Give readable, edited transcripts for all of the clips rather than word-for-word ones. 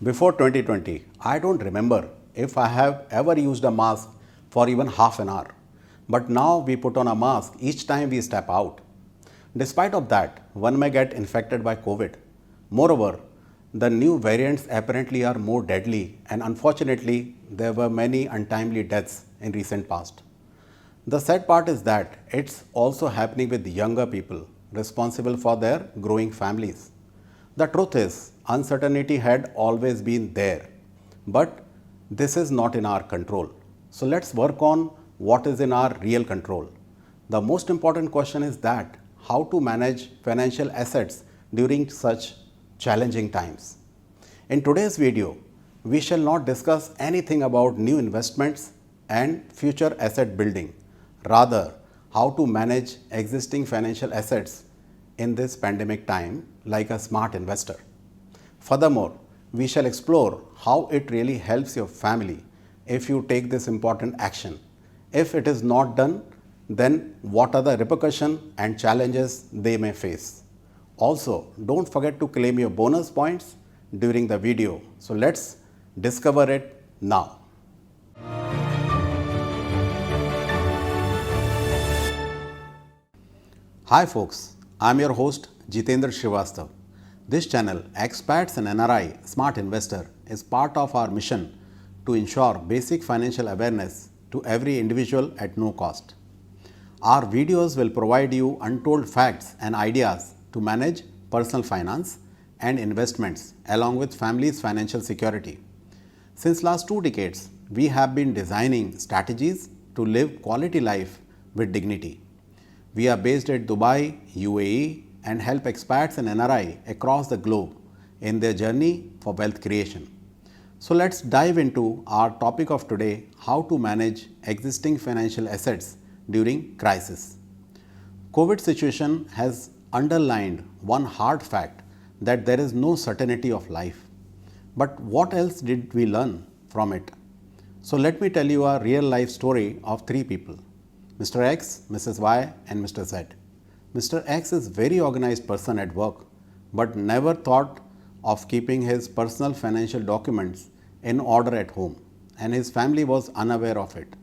Before 2020, I don't remember if I have ever used a mask for even half an hour. But now we put on a mask each time we step out. Despite of that, one may get infected by COVID. Moreover, the new variants apparently are more deadly and unfortunately there were many untimely deaths in recent past. The sad part is that it's also happening with younger people responsible for their growing families. The truth is, uncertainty had always been there, but this is not in our control. So let's work on what is in our real control. The most important question is that how to manage financial assets during such challenging times. In today's video, we shall not discuss anything about new investments and future asset building, rather how to manage existing financial assets in this pandemic time like a smart investor. Furthermore, we shall explore how it really helps your family if you take this important action. If it is not done, then what are the repercussions and challenges they may face. Also, don't forget to claim your bonus points during the video. So let's discover it now. Hi folks, I'm your host Jitendra Shrivastav. This channel, Expats and NRI-Smart Investor, is part of our mission to ensure basic financial awareness to every individual at no cost. Our videos will provide you untold facts and ideas to manage personal finance and investments along with family's financial security. Since last 2 decades, we have been designing strategies to live quality life with dignity. We are based at Dubai, UAE and help expats and NRI across the globe in their journey for wealth creation. So let's dive into our topic of today, how to manage existing financial assets during crisis. COVID situation has underlined one hard fact that there is no certainty of life. But what else did we learn from it? So let me tell you a real life story of 3 people, Mr. X, Mrs. Y and Mr. Z. Mr. X is a very organized person at work, but never thought of keeping his personal financial documents in order at home, and his family was unaware of it.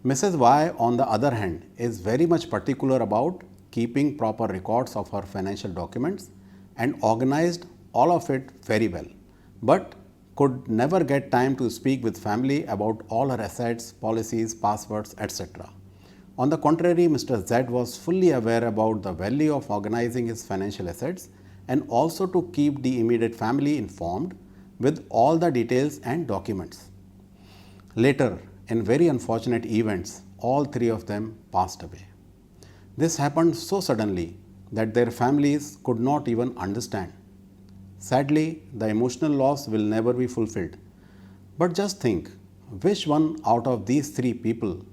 Mrs. Y, on the other hand, is very much particular about keeping proper records of her financial documents and organized all of it very well, but could never get time to speak with family about all her assets, policies, passwords, etc. On the contrary, Mr. Z was fully aware about the value of organizing his financial assets and also to keep the immediate family informed with all the details and documents. Later, in very unfortunate events, all 3 of them passed away. This happened so suddenly that their families could not even understand. Sadly, the emotional loss will never be fulfilled. But just think, which one out of these 3 people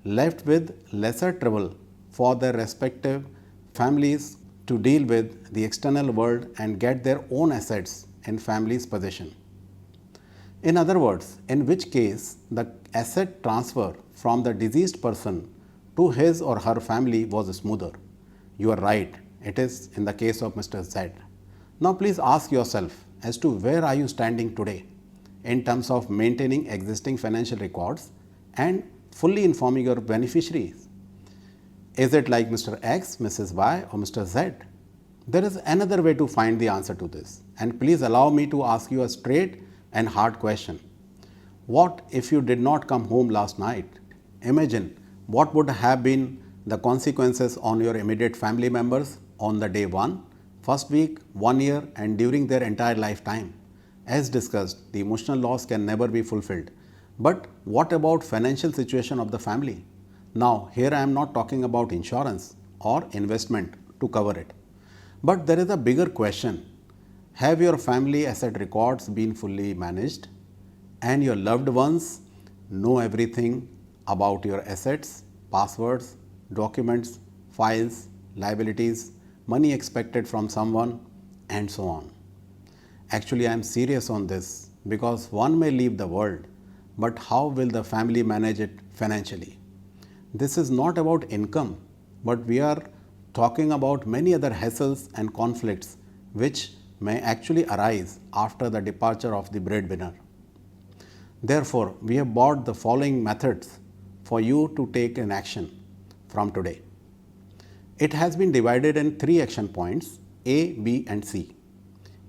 left with lesser trouble for their respective families to deal with the external world and get their own assets in family's possession? In other words, in which case the asset transfer from the deceased person to his or her family was smoother. You are right, it is in the case of Mr. Z. Now please ask yourself as to where are you standing today in terms of maintaining existing financial records and fully informing your beneficiaries. Is it like Mr. X, Mrs. Y or Mr. Z? There is another way to find the answer to this, and please allow me to ask you a straight and hard question. What if you did not come home last night? Imagine what would have been the consequences on your immediate family members on the day 1, first week, 1 year and during their entire lifetime. As discussed, the emotional loss can never be fulfilled. But what about financial situation of the family? Now, here I am not talking about insurance or investment to cover it. But there is a bigger question. Have your family asset records been fully managed and your loved ones know everything about your assets, passwords, documents, files, liabilities, money expected from someone and so on? Actually, I am serious on this because one may leave the world, but how will the family manage it financially? This is not about income, but we are talking about many other hassles and conflicts which may actually arise after the departure of the breadwinner. Therefore, we have brought the following methods for you to take an action from today. It has been divided in 3 action points A, B and C.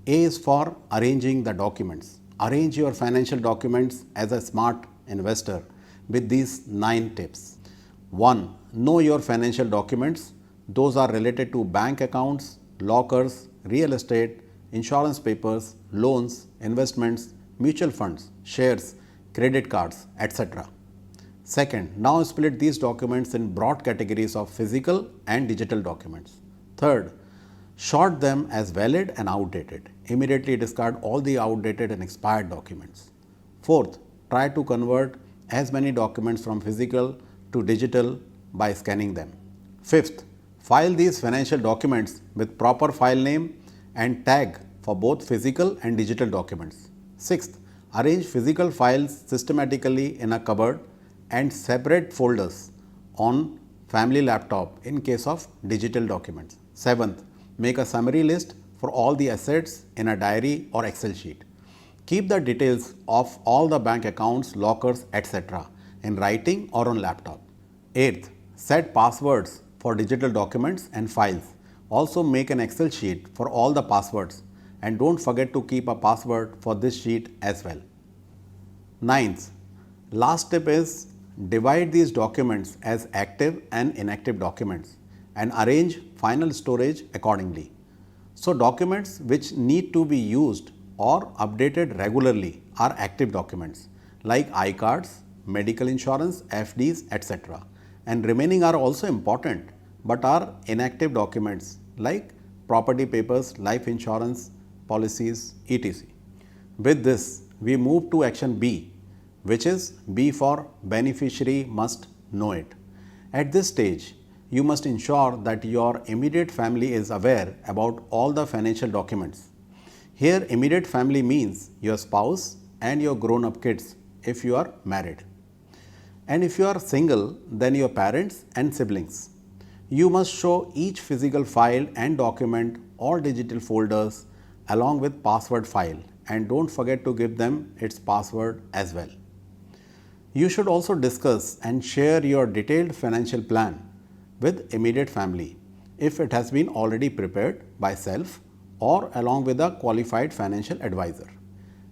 A is for arranging the documents. Arrange your financial documents as a smart investor with these 9 tips. 1. Know your financial documents. Those are related to bank accounts, lockers, real estate, insurance papers, loans, investments, mutual funds, shares, credit cards, etc. Second, now split these documents in broad categories of physical and digital documents. Third, sort them as valid and outdated. Immediately discard all the outdated and expired documents. Fourth, try to convert as many documents from physical to digital by scanning them. Fifth, file these financial documents with proper file name and tag for both physical and digital documents. Sixth, arrange physical files systematically in a cupboard and separate folders on family laptop in case of digital documents. Seventh, make a summary list for all the assets in a diary or Excel sheet. Keep the details of all the bank accounts, lockers, etc. in writing or on laptop. Eighth, set passwords for digital documents and files. Also make an Excel sheet for all the passwords and don't forget to keep a password for this sheet as well. Ninth, last tip is divide these documents as active and inactive documents and arrange final storage accordingly. So, documents which need to be used or updated regularly are active documents like I-cards, medical insurance, FDs, etc. And remaining are also important but are inactive documents like property papers, life insurance, policies, etc. With this, we move to action B, which is B for beneficiary must know it. At this stage, you must ensure that your immediate family is aware about all the financial documents. Here, immediate family means your spouse and your grown-up kids if you are married. And if you are single, then your parents and siblings. You must show each physical file and document or digital folders along with password file and don't forget to give them its password as well. You should also discuss and share your detailed financial plan with immediate family if it has been already prepared by self or along with a qualified financial advisor.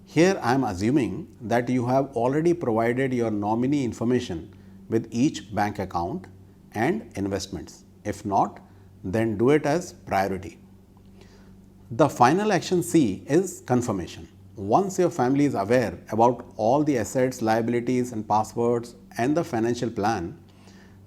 Here I am assuming that you have already provided your nominee information with each bank account and investments. If not, then do it as priority. The final action C is confirmation. Once your family is aware about all the assets, liabilities and passwords and the financial plan,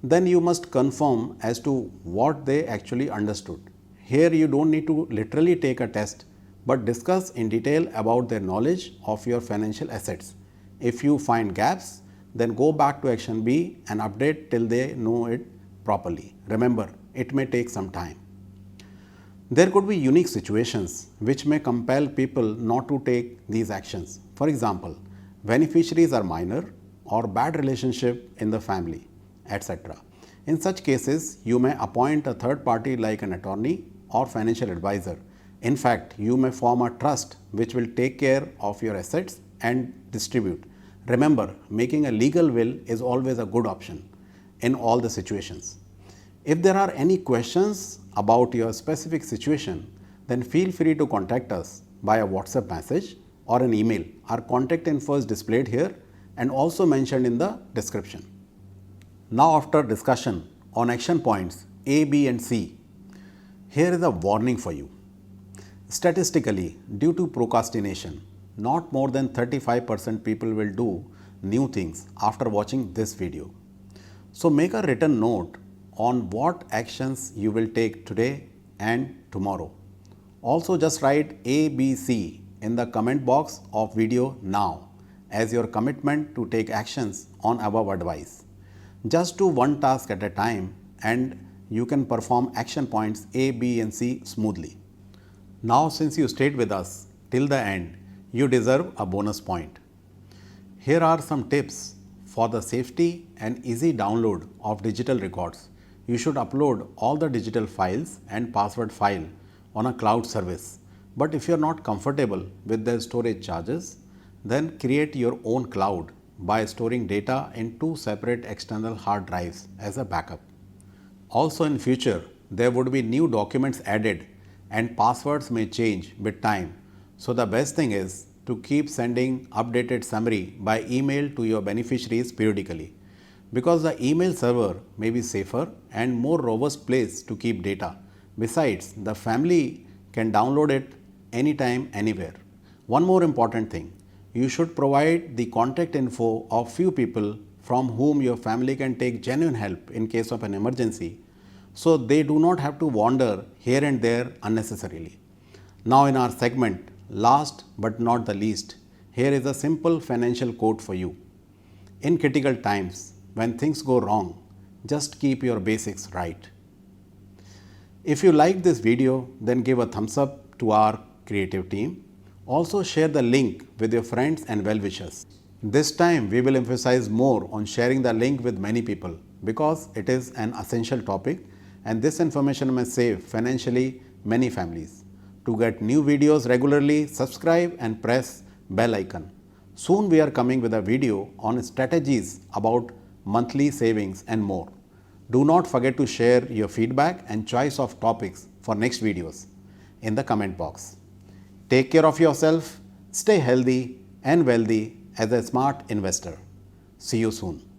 then you must confirm as to what they actually understood. Here you don't need to literally take a test, but discuss in detail about their knowledge of your financial assets. If you find gaps, then go back to action B and update till they know it properly. Remember, it may take some time. There could be unique situations which may compel people not to take these actions. For example, beneficiaries are minor or bad relationship in the family, etc. In such cases, you may appoint a third party like an attorney or financial advisor. In fact, you may form a trust which will take care of your assets and distribute. Remember, making a legal will is always a good option in all the situations. If there are any questions about your specific situation, then feel free to contact us by a WhatsApp message or an email. Our contact info is displayed here and also mentioned in the description. Now, after discussion on action points A, B and C, here is a warning for you. Statistically, due to procrastination, not more than 35% people will do new things after watching this video. So, make a written note on what actions you will take today and tomorrow. Also, just write A, B, C in the comment box of video now as your commitment to take actions on above advice. Just do one task at a time and you can perform action points A, B and C smoothly. Now, since you stayed with us till the end, you deserve a bonus point. Here are some tips for the safety and easy download of digital records. You should upload all the digital files and password file on a cloud service But if you are not comfortable with the storage charges, then create your own cloud by storing data in two separate external hard drives as a backup. Also in future, there would be new documents added and passwords may change with time. So the best thing is to keep sending updated summary by email to your beneficiaries periodically, because the email server may be safer and more robust place to keep data. Besides, the family can download it anytime, anywhere. One more important thing, you should provide the contact info of few people from whom your family can take genuine help in case of an emergency, so they do not have to wander here and there unnecessarily. Now in our segment, last but not the least, here is a simple financial quote for you. In critical times, when things go wrong, just keep your basics right. If you like this video, then give a thumbs up to our creative team. Also share the link with your friends and well-wishers. This time we will emphasize more on sharing the link with many people because it is an essential topic and this information may save financially many families. To get new videos regularly, subscribe and press bell icon. Soon we are coming with a video on strategies about monthly savings and more. Do not forget to share your feedback and choice of topics for next videos in the comment box. Take care of yourself, stay healthy and wealthy as a smart investor. See you soon.